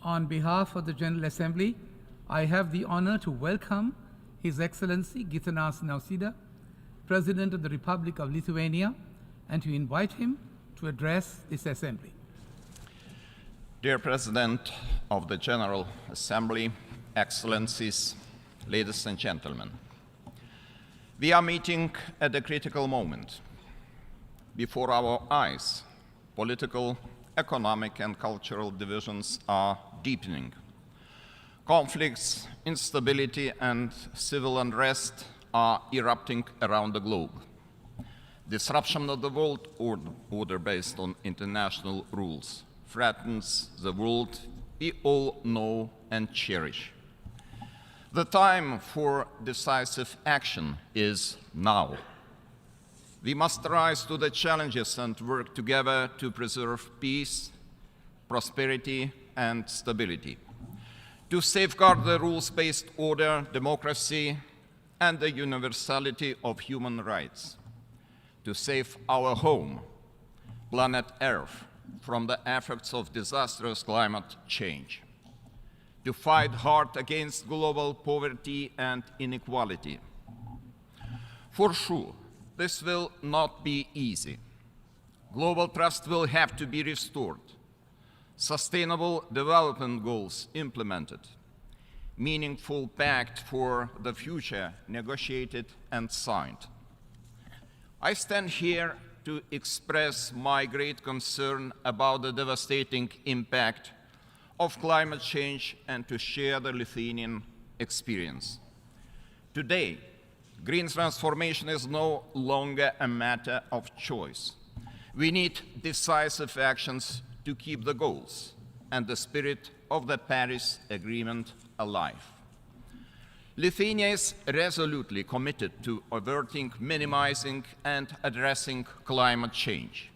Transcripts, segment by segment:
On behalf of the General Assembly, I have the honor to welcome His Excellency Gitanas Nausėda, President of the Republic of Lithuania, and to invite him to address this Assembly. Dear President of the General Assembly, Excellencies, ladies and gentlemen, we are meeting at a critical moment. Before our eyes, political, economic, and cultural divisions are deepening. Conflicts, instability, and civil unrest are erupting around the globe. Disruption of the world order based on international rules threatens the world we all know and cherish. The time for decisive action is now. We must rise to the challenges and work together to preserve peace, prosperity, and stability, to safeguard the rules-based order, democracy, and the universality of human rights, to save our home, planet Earth, from the effects of disastrous climate change, to fight hard against global poverty and inequality. For sure, this will not be easy. Global trust will have to be restored, sustainable development goals implemented, meaningful pact for the future negotiated and signed. I stand here to express my great concern about the devastating impact of climate change and to share the Lithuanian experience. Today, green transformation is no longer a matter of choice. We need decisive actions to keep the goals and the spirit of the Paris Agreement alive. Lithuania is resolutely committed to averting, minimizing, and addressing climate change.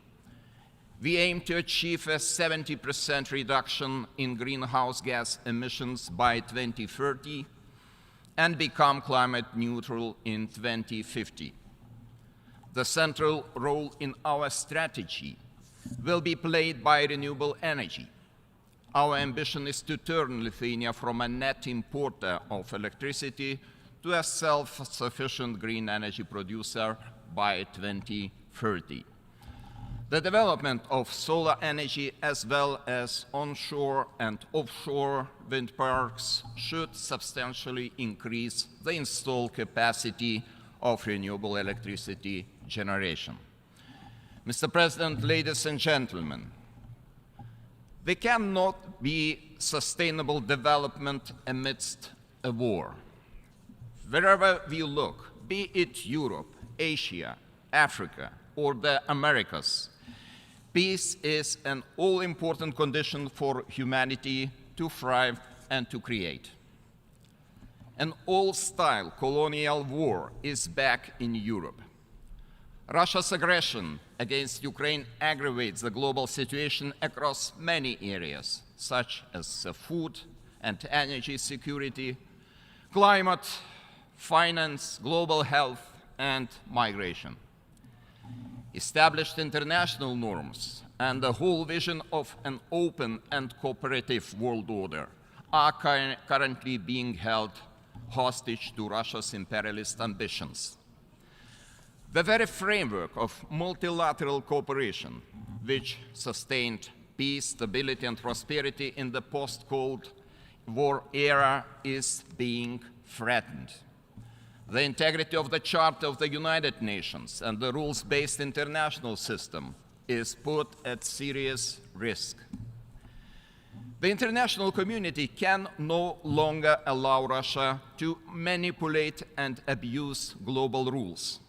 We aim to achieve a 70% reduction in greenhouse gas emissions by 2030 and become climate neutral in 2050. The central role in our strategy will be played by renewable energy. Our ambition is to turn Lithuania from a net importer of electricity to a self-sufficient green energy producer by 2030. The development of solar energy as well as onshore and offshore wind parks should substantially increase the installed capacity of renewable electricity generation. Mr. President, ladies and gentlemen, there cannot be sustainable development amidst a war. Wherever we look, be it Europe, Asia, Africa, or the Americas, peace is an all-important condition for humanity to thrive and to create. An old-style colonial war is back in Europe. Russia's aggression against Ukraine aggravates the global situation across many areas, such as food and energy security, climate, finance, global health, and migration. Established international norms and the whole vision of an open and cooperative world order are currently being held hostage to Russia's imperialist ambitions. The very framework of multilateral cooperation, which sustained peace, stability, and prosperity in the post-Cold War era, is being threatened. The integrity of the Charter of the United Nations and the rules-based international system is put at serious risk. The international community can no longer allow Russia to manipulate and abuse global rules.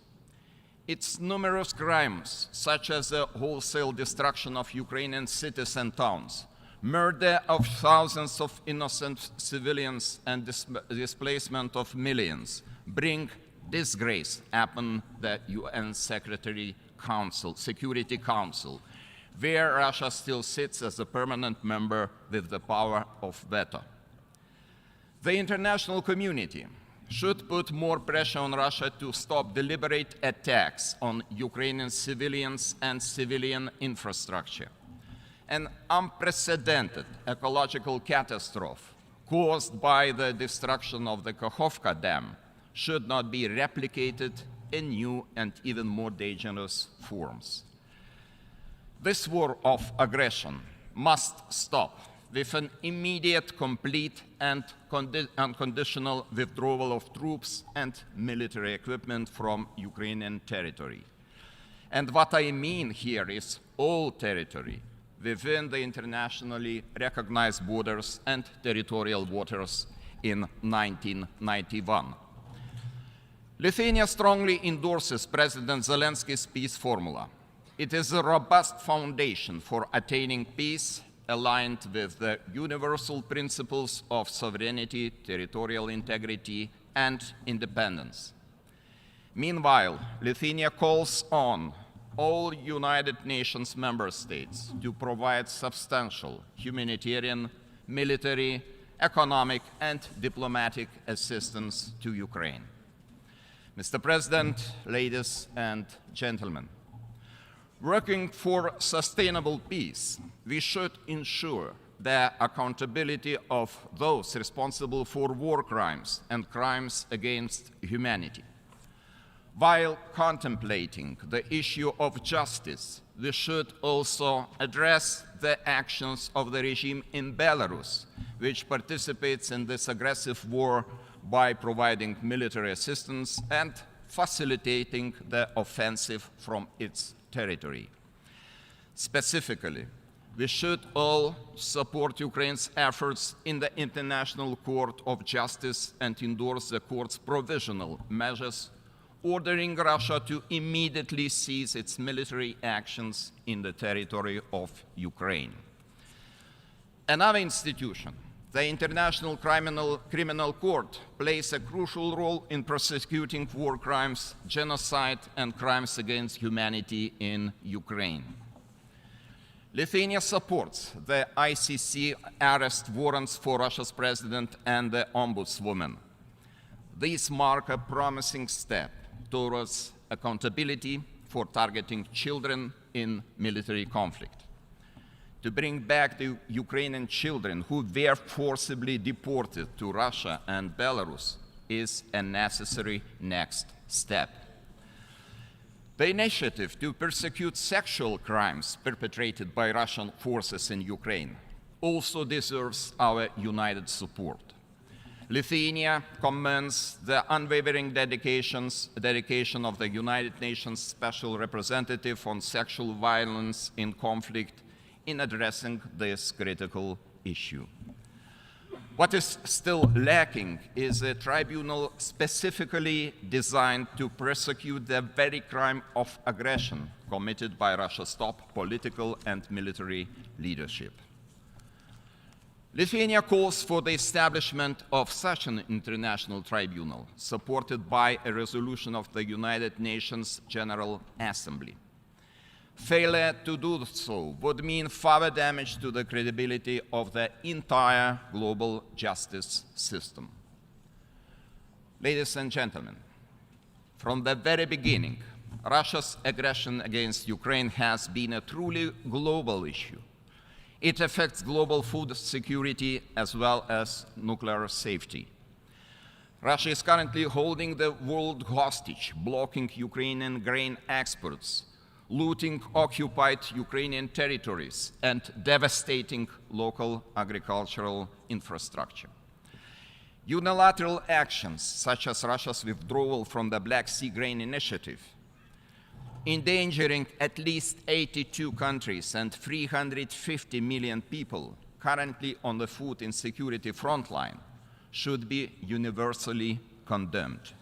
Its numerous crimes, such as the wholesale destruction of Ukrainian cities and towns, murder of thousands of innocent civilians, and displacement of millions, bring disgrace upon the UN Security Council, where Russia still sits as a permanent member with the power of veto. The international community should put more pressure on Russia to stop deliberate attacks on Ukrainian civilians and civilian infrastructure, an unprecedented ecological catastrophe caused by the destruction of the Kakhovka Dam should not be replicated in new and even more dangerous forms. This war of aggression must stop with an immediate, complete, and unconditional withdrawal of troops and military equipment from Ukrainian territory. And what I mean here is all territory within the internationally recognized borders and territorial waters in 1991. Lithuania strongly endorses President Zelensky's peace formula. It is a robust foundation for attaining peace aligned with the universal principles of sovereignty, territorial integrity, and independence. Meanwhile, Lithuania calls on all United Nations member states to provide substantial humanitarian, military, economic, and diplomatic assistance to Ukraine. Mr. President, ladies and gentlemen, working for sustainable peace, we should ensure the accountability of those responsible for war crimes and crimes against humanity. While contemplating the issue of justice, we should also address the actions of the regime in Belarus, which participates in this aggressive war by providing military assistance and facilitating the offensive from its territory. Specifically, we should all support Ukraine's efforts in the International Court of Justice and endorse the court's provisional measures ordering Russia to immediately cease its military actions in the territory of Ukraine. Another institution, the International Criminal Court, plays a crucial role in prosecuting war crimes, genocide, and crimes against humanity in Ukraine. Lithuania supports the ICC arrest warrants for Russia's president and the ombudswoman. These mark a promising step towards accountability for targeting children in military conflict. To bring back the Ukrainian children who were forcibly deported to Russia and Belarus is a necessary next step. The initiative to persecute sexual crimes perpetrated by Russian forces in Ukraine also deserves our united support. Lithuania commends the unwavering dedication of the United Nations Special Representative on Sexual Violence in Conflict in addressing this critical issue. What is still lacking is a tribunal specifically designed to prosecute the very crime of aggression committed by Russia's top political and military leadership. Lithuania calls for the establishment of such an international tribunal, supported by a resolution of the United Nations General Assembly. Failure to do so would mean further damage to the credibility of the entire global justice system. Ladies and gentlemen, from the very beginning, Russia's aggression against Ukraine has been a truly global issue. It affects global food security as well as nuclear safety. Russia is currently holding the world hostage, blocking Ukrainian grain exports, looting occupied Ukrainian territories, and devastating local agricultural infrastructure. Unilateral actions, such as Russia's withdrawal from the Black Sea Grain Initiative, endangering at least 82 countries and 350 million people currently on the food insecurity frontline, should be universally condemned.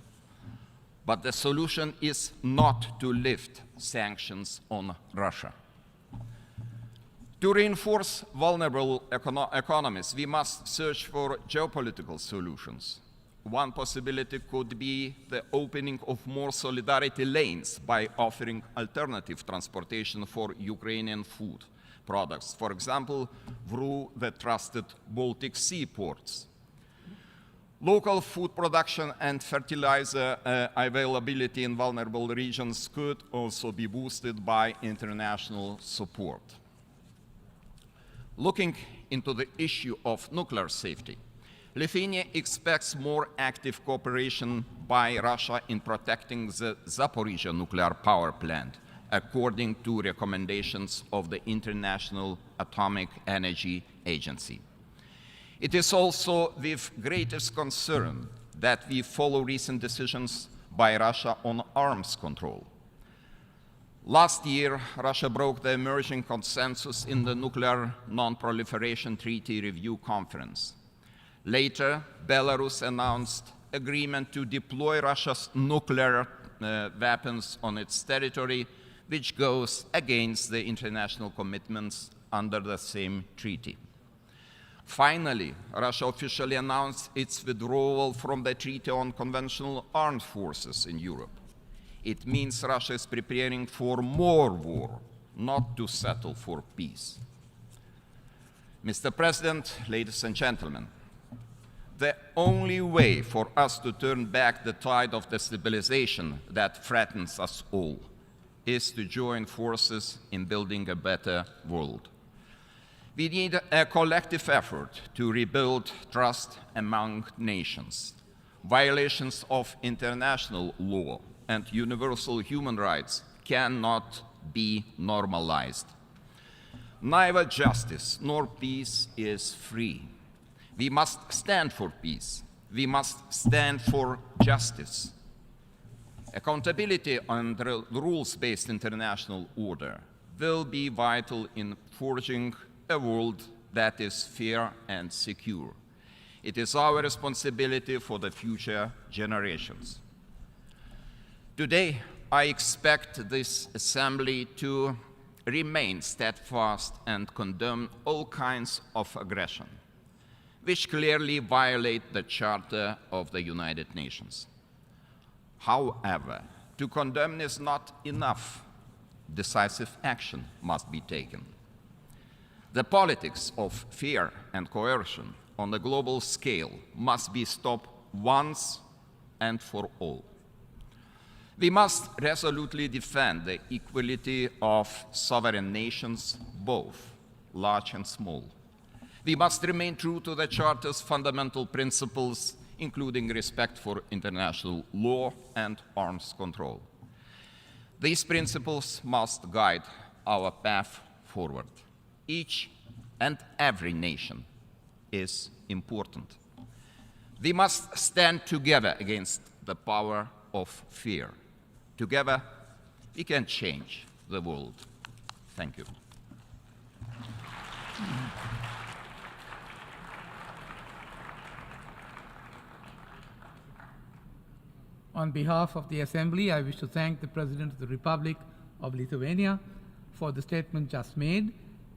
But the solution is not to lift sanctions on Russia. To reinforce vulnerable economies, we must search for geopolitical solutions. One possibility could be the opening of more solidarity lanes by offering alternative transportation for Ukrainian food products, for example, through the trusted Baltic Sea ports. Local food production and fertilizer availability in vulnerable regions could also be boosted by international support. Looking into the issue of nuclear safety, Lithuania expects more active cooperation by Russia in protecting the Zaporizhzhia nuclear power plant, according to recommendations of the International Atomic Energy Agency. It is also with greatest concern that we follow recent decisions by Russia on arms control. Last year, Russia broke the emerging consensus in the Nuclear Non-Proliferation Treaty Review Conference. Later, Belarus announced agreement to deploy Russia's nuclear weapons on its territory, which goes against the international commitments under the same treaty. Finally, Russia officially announced its withdrawal from the Treaty on Conventional Armed Forces in Europe. It means Russia is preparing for more war, not to settle for peace. Mr. President, ladies and gentlemen, the only way for us to turn back the tide of destabilization that threatens us all is to join forces in building a better world. We need a collective effort to rebuild trust among nations. Violations of international law and universal human rights cannot be normalized. Neither justice nor peace is free. We must stand for peace. We must stand for justice. Accountability and rules-based international order will be vital in forging a world that is fair and secure. It is our responsibility for the future generations. Today, I expect this Assembly to remain steadfast and condemn all kinds of aggression, which clearly violate the Charter of the United Nations. However, to condemn is not enough. Decisive action must be taken. The politics of fear and coercion on the global scale must be stopped once and for all. We must resolutely defend the equality of sovereign nations, both large and small. We must remain true to the Charter's fundamental principles, including respect for international law and arms control. These principles must guide our path forward. Each and every nation is important. We must stand together against the power of fear. Together, we can change the world. Thank you. On behalf of the Assembly, I wish to thank the President of the Republic of Lithuania for the statement just made,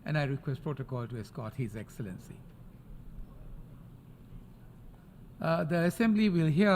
and I request protocol to escort His Excellency. The Assembly will hear